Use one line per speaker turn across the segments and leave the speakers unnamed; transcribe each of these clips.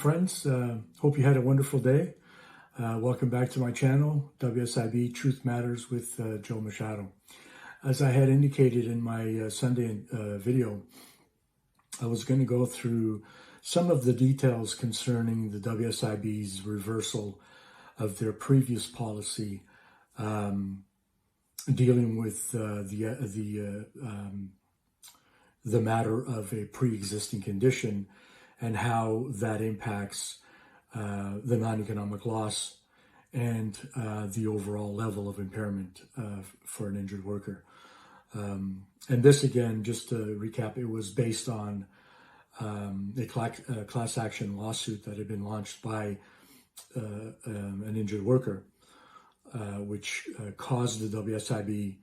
friends. Hope you had a wonderful day. Welcome back to my channel, WSIB Truth Matters with Joe Machado. As I had indicated in my Sunday video, I was going to go through some of the details concerning the WSIB's reversal of their previous policy dealing with the matter of a pre-existing condition and how that impacts the non-economic loss and the overall level of impairment for an injured worker. And this, again, just to recap, it was based on a class action lawsuit that had been launched by an injured worker, which caused the WSIB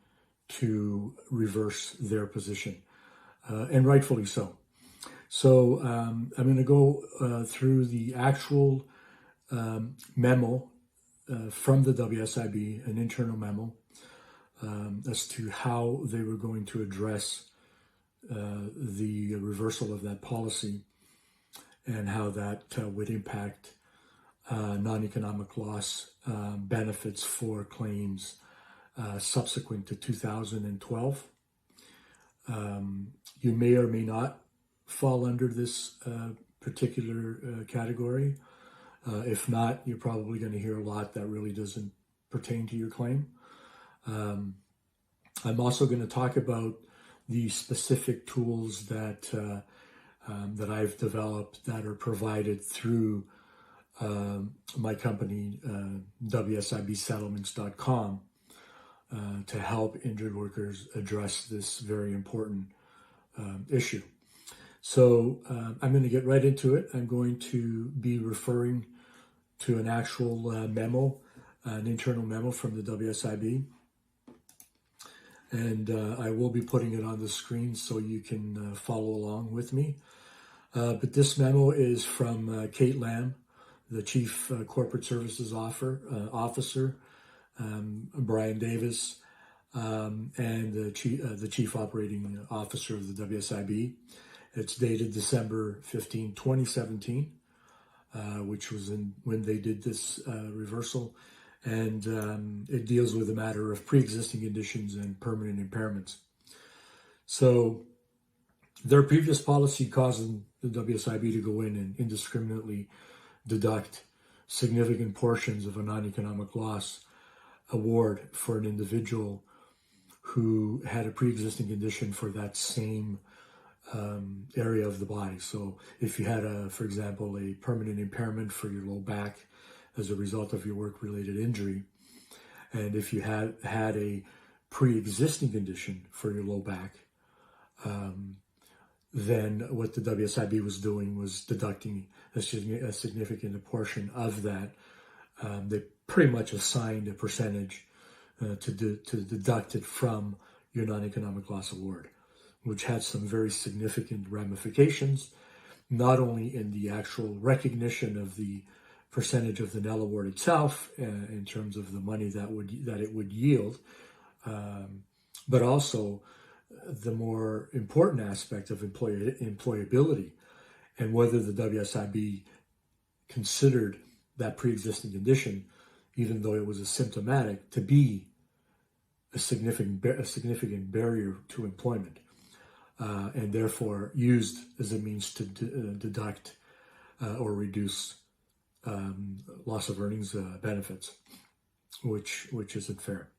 to reverse their position, and rightfully so. So I'm going to go through the actual memo from the WSIB, an internal memo, as to how they were going to address the reversal of that policy and how that would impact non-economic loss benefits for claims subsequent to 2012. You may or may not fall under this particular category. If not, you're probably going to hear a lot that really doesn't pertain to your claim. I'm also going to talk about the specific tools that that I've developed that are provided through my company, WSIBsettlements.com, to help injured workers address this very important issue. So I'm going to get right into it. I'm going to be referring to an actual memo, an internal memo from the WSIB. And I will be putting it on the screen so you can follow along with me. But this memo is from Kate Lamb, the Chief Corporate Services Officer, Brian Davis, and the Chief Operating Officer of the WSIB. It's dated December 15, 2017, which was when they did this reversal. And it deals with the matter of pre-existing conditions and permanent impairments. So their previous policy caused the WSIB to go in and indiscriminately deduct significant portions of a non-economic loss award for an individual who had a pre-existing condition for that same area of the body. So if you had, for example, a permanent impairment for your low back as a result of your work-related injury, and if you had a pre-existing condition for your low back, then what the WSIB was doing was deducting a significant portion of that. They pretty much assigned a percentage to deduct it from your non-economic loss award, which had some very significant ramifications, not only in the actual recognition of the percentage of the NEL award itself, in terms of the money that it would yield, but also the more important aspect of employability, and whether the WSIB considered that pre-existing condition, even though it was asymptomatic, to be a significant barrier to employment, and therefore used as a means to deduct or reduce loss of earnings benefits, which isn't fair.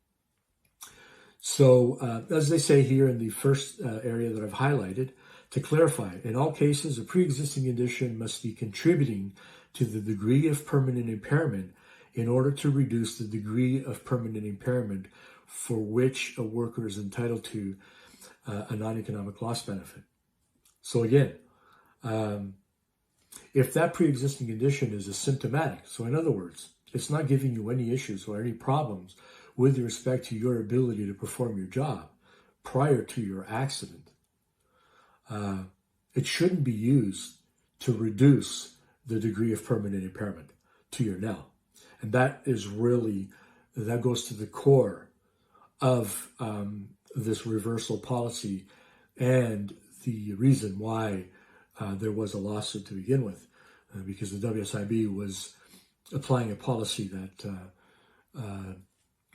So as they say here in the first area that I've highlighted, to clarify, in all cases, a pre-existing condition must be contributing to the degree of permanent impairment in order to reduce the degree of permanent impairment for which a worker is entitled to a non-economic loss benefit. So again, if that pre-existing condition is asymptomatic, so in other words, it's not giving you any issues or any problems with respect to your ability to perform your job prior to your accident, it shouldn't be used to reduce the degree of permanent impairment to your NEL. And that goes to the core of this reversal policy and the reason why there was a lawsuit to begin with. because the WSIB was applying a policy that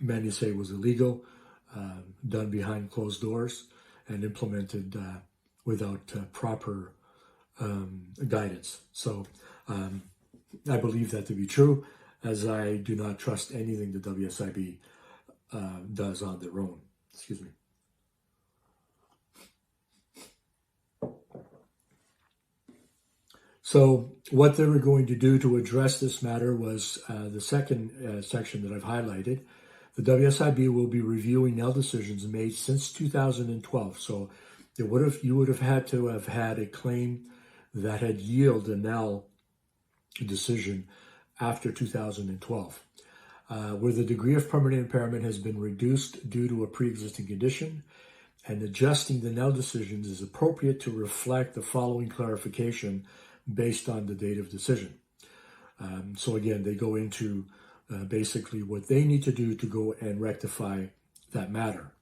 many say was illegal, done behind closed doors, and implemented without proper guidance. So I believe that to be true, as I do not trust anything the WSIB does on their own. Excuse me. So what they were going to do to address this matter was the second section that I've highlighted. The WSIB will be reviewing NEL decisions made since 2012. So you would have had to have had a claim that had yielded a NEL decision after 2012, where the degree of permanent impairment has been reduced due to a pre-existing condition, and adjusting the NEL decisions is appropriate to reflect the following clarification based on the date of decision. So again, they go into basically what they need to do to go and rectify that matter.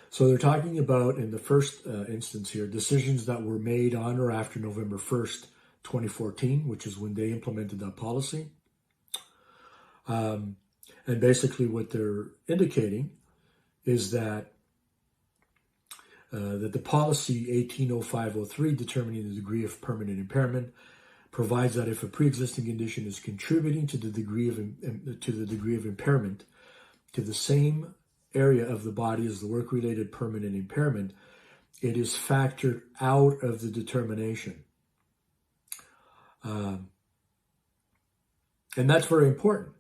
So they're talking about, in the first instance here, decisions that were made on or after November 1st, 2014, which is when they implemented that policy. And basically what they're indicating is that the policy 180503, determining the degree of permanent impairment, provides that if a pre-existing condition is contributing to the degree of impairment to the same area of the body as the work-related permanent impairment, it is factored out of the determination. And that's very important,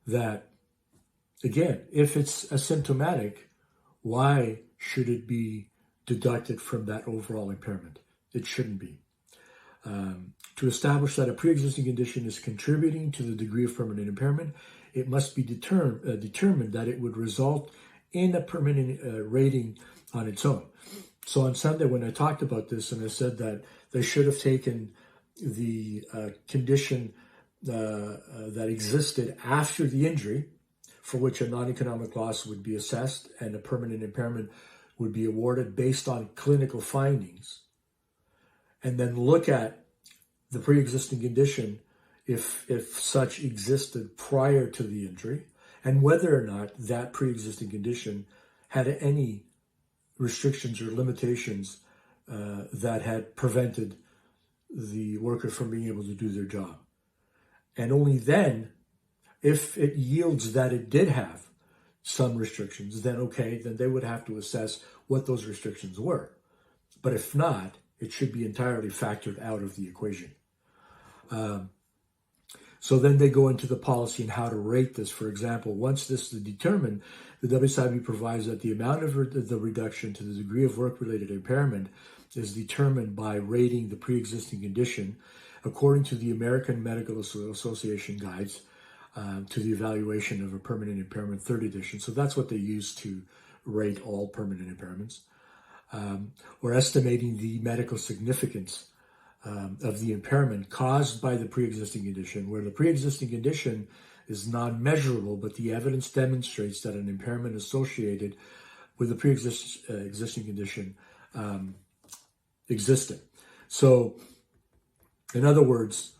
that, again, if it's asymptomatic, why should it be deducted from that overall impairment? It shouldn't be. To establish that a pre-existing condition is contributing to the degree of permanent impairment, it must be determined that it would result in a permanent rating on its own. So on Sunday, when I talked about this, and I said that they should have taken the condition that existed after the injury, for which a non-economic loss would be assessed and a permanent impairment would be awarded based on clinical findings, and then look at the pre-existing condition, if such existed prior to the injury, and whether or not that pre-existing condition had any restrictions or limitations that had prevented the worker from being able to do their job. And only then, if it yields that it did have some restrictions, then okay, then they would have to assess what those restrictions were. But if not, it should be entirely factored out of the equation. So then they go into the policy and how to rate this. For example, once this is determined, the WSIB provides that the amount of the reduction to the degree of work-related impairment is determined by rating the pre-existing condition according to the American Medical Association guides to the evaluation of a permanent impairment, 3rd edition. So that's what they use to rate all permanent impairments. Or estimating the medical significance of the impairment caused by the pre-existing condition, where the pre-existing condition is non-measurable, but the evidence demonstrates that an impairment associated with the pre-existing condition existed. So, in other words,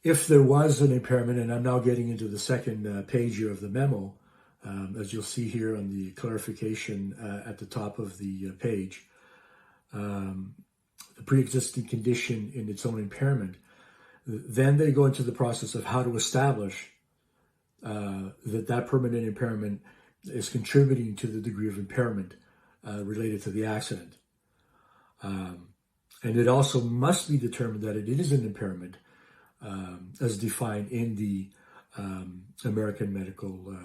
if there was an impairment, and I'm now getting into the second page here of the memo, as you'll see here on the clarification at the top of the page, the pre-existing condition in its own impairment, then they go into the process of how to establish that permanent impairment is contributing to the degree of impairment related to the accident. And it also must be determined that it is an impairment as defined in the American Medical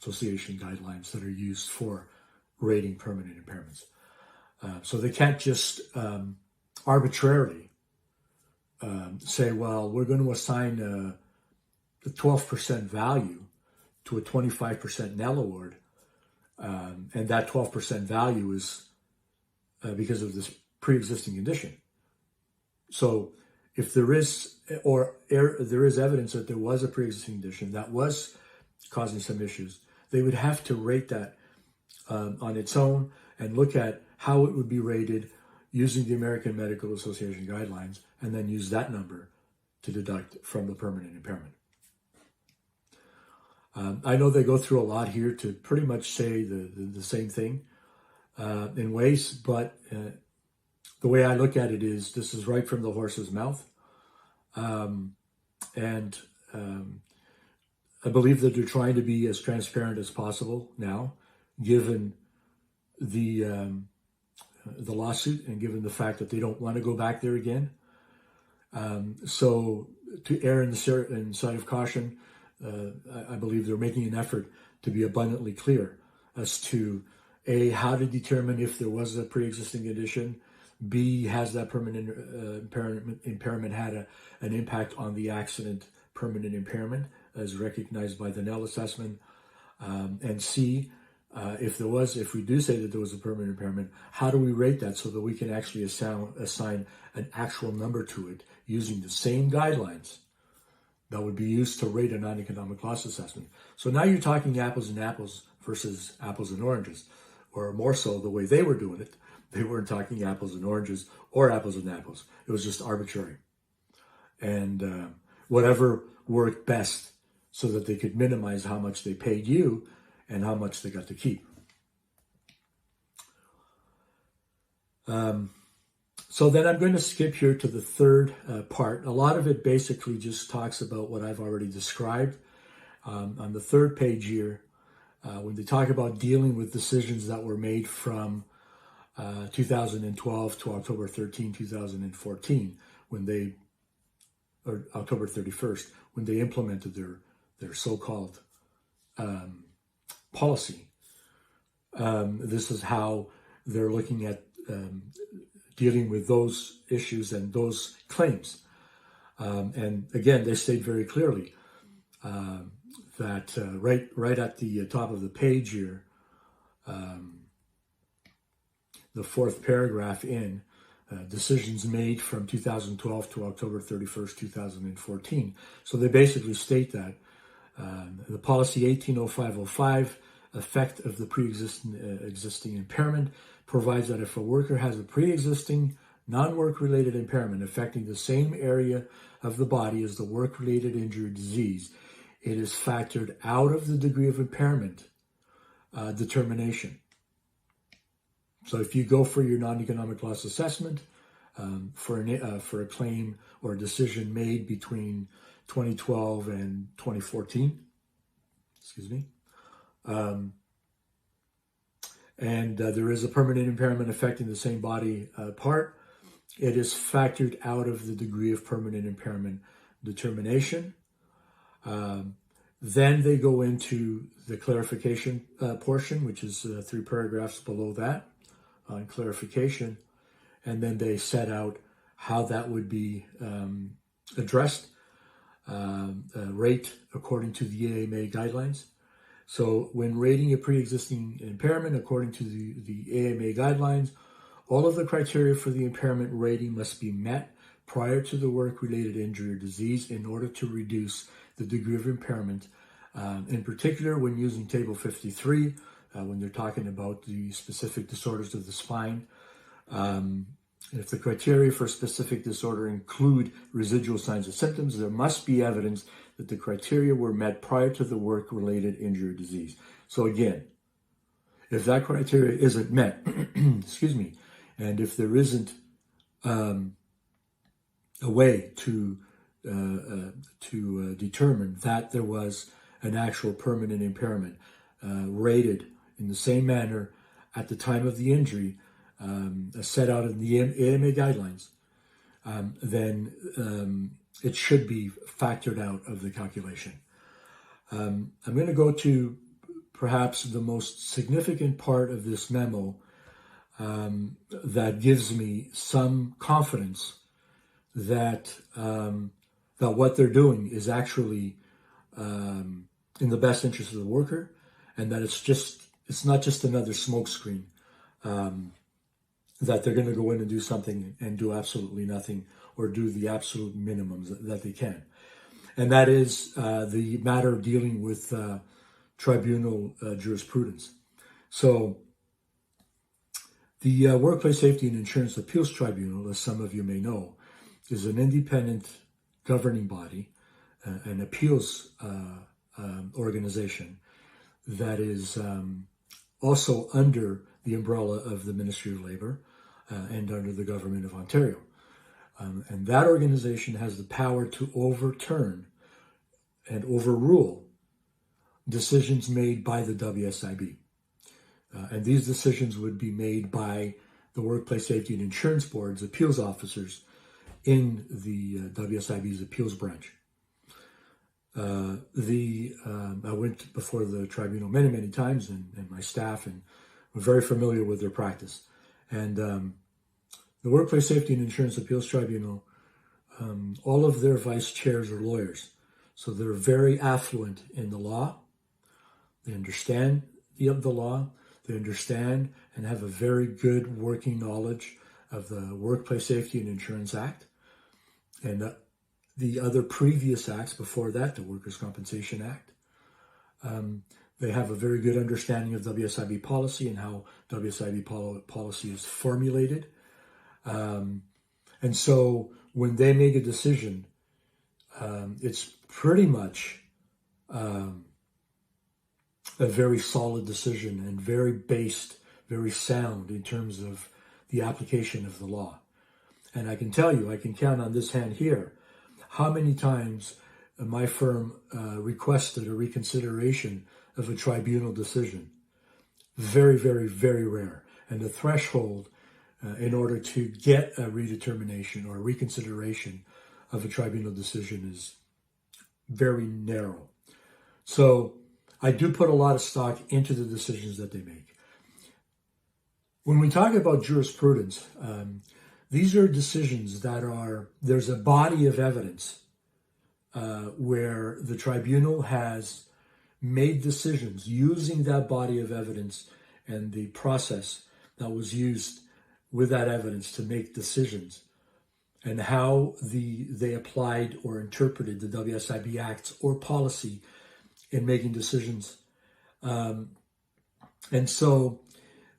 Association guidelines that are used for rating permanent impairments. So they can't just arbitrarily say, well, we're going to assign the 12% value to a 25% NEL award, and that 12% value is because of this pre-existing condition. So if there is, there is evidence that there was a pre-existing condition that was causing some issues, they would have to rate that on its own and look at how it would be rated using the American Medical Association guidelines, and then use that number to deduct from the permanent impairment. I know they go through a lot here to pretty much say the same thing in ways, but the way I look at it is this is right from the horse's mouth. And I believe that they're trying to be as transparent as possible now, given the lawsuit and given the fact that they don't want to go back there again. So to err in the side of caution, I believe they're making an effort to be abundantly clear as to A, how to determine if there was a pre-existing condition, B, has that permanent impairment had an impact on the accident permanent impairment as recognized by the NEL assessment, and C, if we do say that there was a permanent impairment, how do we rate that so that we can actually assign an actual number to it using the same guidelines that would be used to rate a non-economic loss assessment. So now you're talking apples and apples versus apples and oranges, or more so the way they were doing it. They weren't talking apples and oranges or apples and apples. It was just arbitrary. And whatever worked best so that they could minimize how much they paid you and how much they got to keep. So then I'm going to skip here to the third part. A lot of it basically just talks about what I've already described. On the third page here, when they talk about dealing with decisions that were made from 2012 to October 13, 2014, or October 31st, when they implemented their so-called policy. This is how they're looking at dealing with those issues and those claims. And again, they state very clearly that right at the top of the page here, the fourth paragraph in, decisions made from 2012 to October 31st, 2014. So they basically state that the policy 180505, effect of the existing impairment, provides that if a worker has a pre-existing non-work-related impairment affecting the same area of the body as the work-related injury or disease, it is factored out of the degree of impairment determination. So if you go for your non-economic loss assessment for a claim or a decision made between 2012 and 2014, and there is a permanent impairment affecting the same body part, it is factored out of the degree of permanent impairment determination. Then they go into the clarification portion, which is 3 paragraphs below that on clarification, and then they set out how that would be addressed, rate according to the AMA guidelines. So when rating a pre-existing impairment according to the AMA guidelines, all of the criteria for the impairment rating must be met prior to the work-related injury or disease in order to reduce the degree of impairment. In particular, when using Table 53, when they're talking about the specific disorders of the spine, if the criteria for a specific disorder include residual signs and symptoms, there must be evidence that the criteria were met prior to the work-related injury or disease. So again, if that criteria isn't met, and if there isn't a way to determine that there was an actual permanent impairment rated in the same manner at the time of the injury set out in the AMA guidelines, then it should be factored out of the calculation. I'm going to go to perhaps the most significant part of this memo that gives me some confidence that that what they're doing is actually in the best interest of the worker, and that it's not just another smokescreen, that they're going to go in and do something and do absolutely nothing or do the absolute minimums that they can. And that is the matter of dealing with Tribunal Jurisprudence. So The Workplace Safety and Insurance Appeals Tribunal, as some of you may know, is an independent governing body, an appeals organization that is also under the umbrella of the Ministry of Labor and under the Government of Ontario. And that organization has the power to overturn and overrule decisions made by the WSIB. And these decisions would be made by the Workplace Safety and Insurance Board's appeals officers in the WSIB's appeals branch. I went before the tribunal many, many times, and my staff, and we're very familiar with their practice. And the Workplace Safety and Insurance Appeals Tribunal, all of their vice chairs are lawyers. So they're very affluent in the law. They understand the law. They understand and have a very good working knowledge of the Workplace Safety and Insurance Act and the other previous acts before that, the Workers' Compensation Act. They have a very good understanding of WSIB policy and how WSIB policy is formulated. And so when they make a decision, it's pretty much a very solid decision and very based, very sound in terms of the application of the law. And I can tell you, I can count on this hand here, how many times my firm requested a reconsideration of a tribunal decision. Very, very, very rare. And the threshold in order to get a redetermination or a reconsideration of a tribunal decision is very narrow. So I do put a lot of stock into the decisions that they make. When we talk about jurisprudence, these are decisions that there's a body of evidence where the tribunal has made decisions using that body of evidence and the process that was used with that evidence to make decisions, and how they applied or interpreted the WSIB acts or policy in making decisions. And so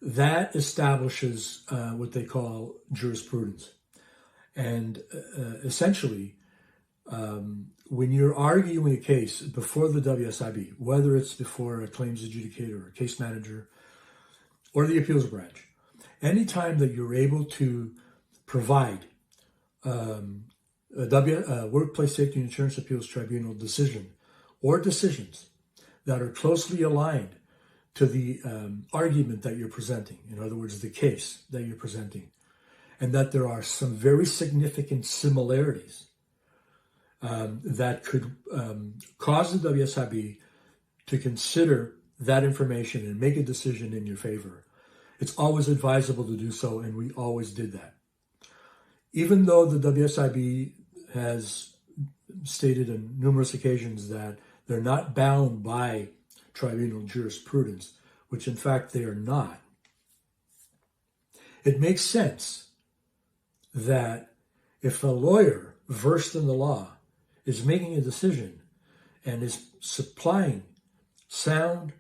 that establishes what they call jurisprudence. And essentially, when you're arguing a case before the WSIB, whether it's before a claims adjudicator or a case manager or the appeals branch, anytime that you're able to provide a Workplace Safety and Insurance Appeals Tribunal decision or decisions that are closely aligned to the argument that you're presenting, in other words, the case that you're presenting, and that there are some very significant similarities that could cause the WSIB to consider that information and make a decision in your favor, it's always advisable to do so, and we always did that. Even though the WSIB has stated on numerous occasions that they're not bound by tribunal jurisprudence, which in fact they are not, it makes sense that if a lawyer versed in the law is making a decision and is supplying sound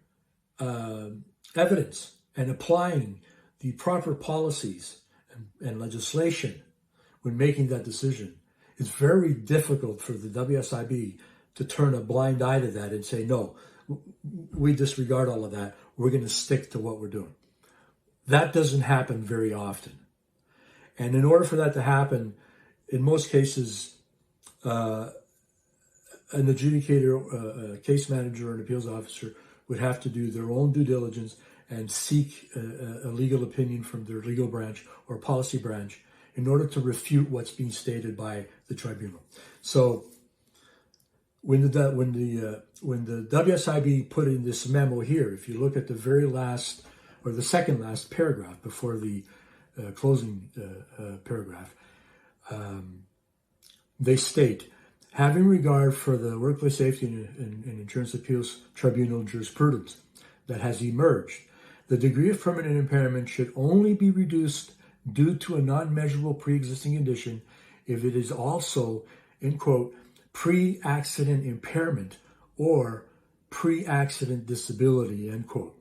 evidence and applying the proper policies and legislation when making that decision, it's very difficult for the WSIB to turn a blind eye to that and say, no, we disregard all of that. We're going to stick to what we're doing. That doesn't happen very often. And in order for that to happen, in most cases, an adjudicator, a case manager, or an appeals officer would have to do their own due diligence and seek a legal opinion from their legal branch or policy branch in order to refute what's being stated by the tribunal. So when the WSIB put in this memo here, if you look at the very last or the second last paragraph before the closing paragraph, they state, having regard for the Workplace Safety and Insurance Appeals Tribunal jurisprudence that has emerged, the degree of permanent impairment should only be reduced due to a non-measurable pre-existing condition if it is also, in quote, pre-accident impairment or pre-accident disability, end quote.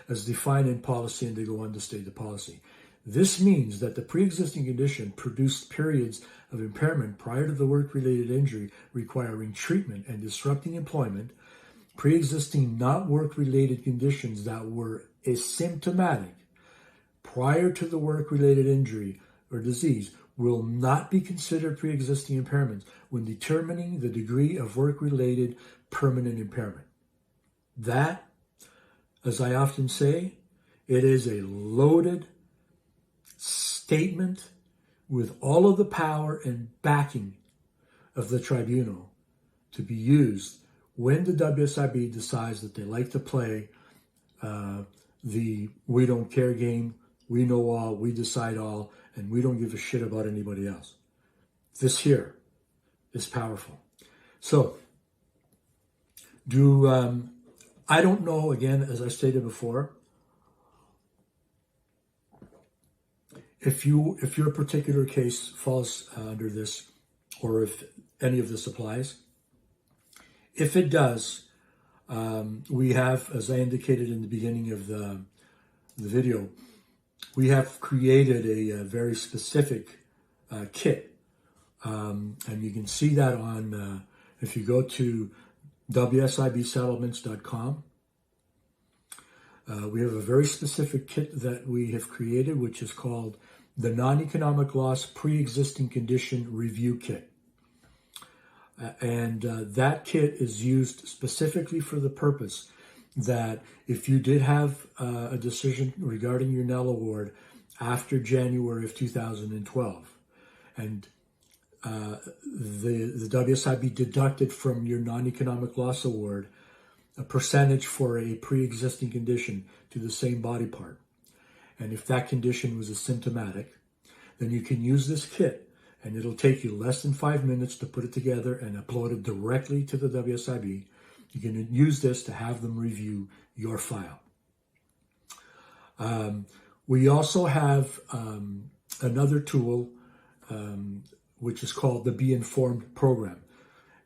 as defined in policy, and they go on to state the policy. This means that the pre-existing condition produced periods of impairment prior to the work-related injury requiring treatment and disrupting employment. Pre-existing not work-related conditions that were asymptomatic prior to the work-related injury or disease will not be considered pre-existing impairments when determining the degree of work-related permanent impairment. That, as I often say, it is a loaded statement with all of the power and backing of the tribunal to be used when the WSIB decides that they like to play the we don't care game, we know all, we decide all, and we don't give a shit about anybody else. This here is powerful. So, I don't know, again, as I stated before, if your particular case falls under this, or if any of this applies. If it does, we have, as I indicated in the beginning of the video, we have created a very specific kit. And you can see that on, if you go to WSIBsettlements.com, we have a very specific kit that we have created, which is called the Non-Economic Loss Pre-Existing Condition Review Kit. And that kit is used specifically for the purpose that if you did have a decision regarding your NEL award after January of 2012, and the WSIB deducted from your non-economic loss award a percentage for a pre-existing condition to the same body part, and if that condition was asymptomatic, then you can use this kit, and it'll take you less than 5 minutes to put it together and upload it directly to the WSIB. You can use this to have them review your file. We also have another tool, which is called the Be Informed program.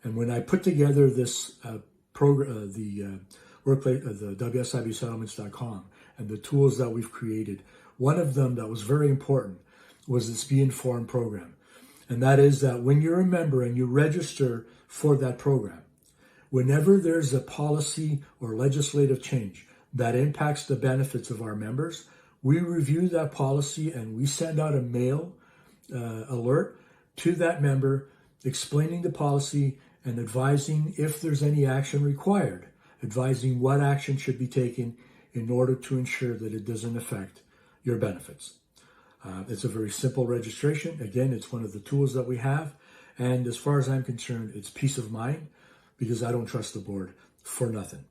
And when I put together this program, the WSIBsettlements.com, and the tools that we've created, one of them that was very important was this Be Informed program. And that is that when you're a member and you register for that program, whenever there's a policy or legislative change that impacts the benefits of our members, we review that policy and we send out a mail alert to that member explaining the policy and advising if there's any action required, advising what action should be taken in order to ensure that it doesn't affect your benefits. It's a very simple registration. Again, it's one of the tools that we have. And as far as I'm concerned, it's peace of mind because I don't trust the board for nothing.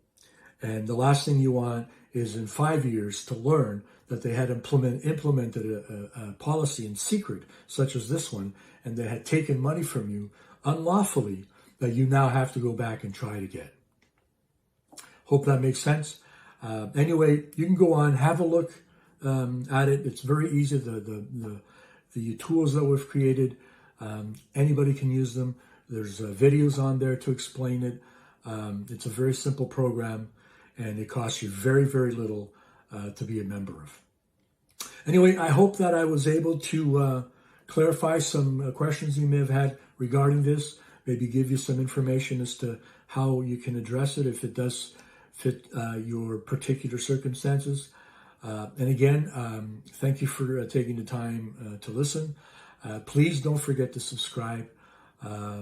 And the last thing you want is in 5 years to learn that they had implemented a policy in secret, such as this one, and they had taken money from you unlawfully that you now have to go back and try to get. Hope that makes sense. Anyway, you can go on, have a look at it. It's very easy. The tools that we've created, anybody can use them. There's videos on there to explain it. It's a very simple program, and it costs you very, very little to be a member of. Anyway, I hope that I was able to clarify some questions you may have had regarding this, maybe give you some information as to how you can address it if it does fit your particular circumstances. And again, thank you for taking the time to listen. Please don't forget to subscribe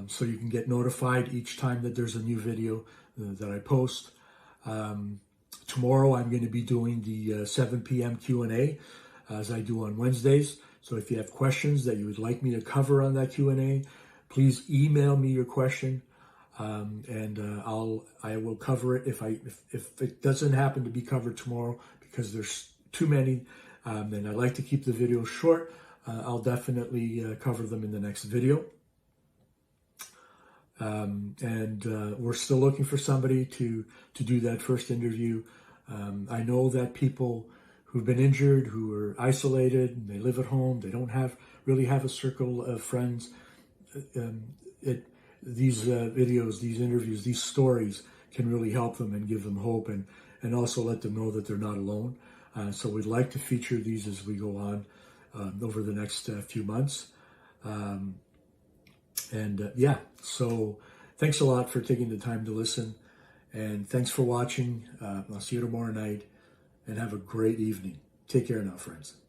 so you can get notified each time that there's a new video that I post. Tomorrow I'm going to be doing the 7 p.m. Q&A as I do on Wednesdays. So if you have questions that you would like me to cover on that Q&A, please email me your question. And I will cover it if it doesn't happen to be covered tomorrow because there's too many, and I like to keep the video short. I'll definitely cover them in the next video. And we're still looking for somebody to do that first interview. I know that people who've been injured, who are isolated, and they live at home, they don't really have a circle of friends. These videos, these interviews, these stories can really help them and give them hope and and also let them know that they're not alone. So we'd like to feature these as we go on over the next few months. Yeah, so thanks a lot for taking the time to listen, and thanks for watching. I'll see you tomorrow night, and have a great evening. Take care now, friends.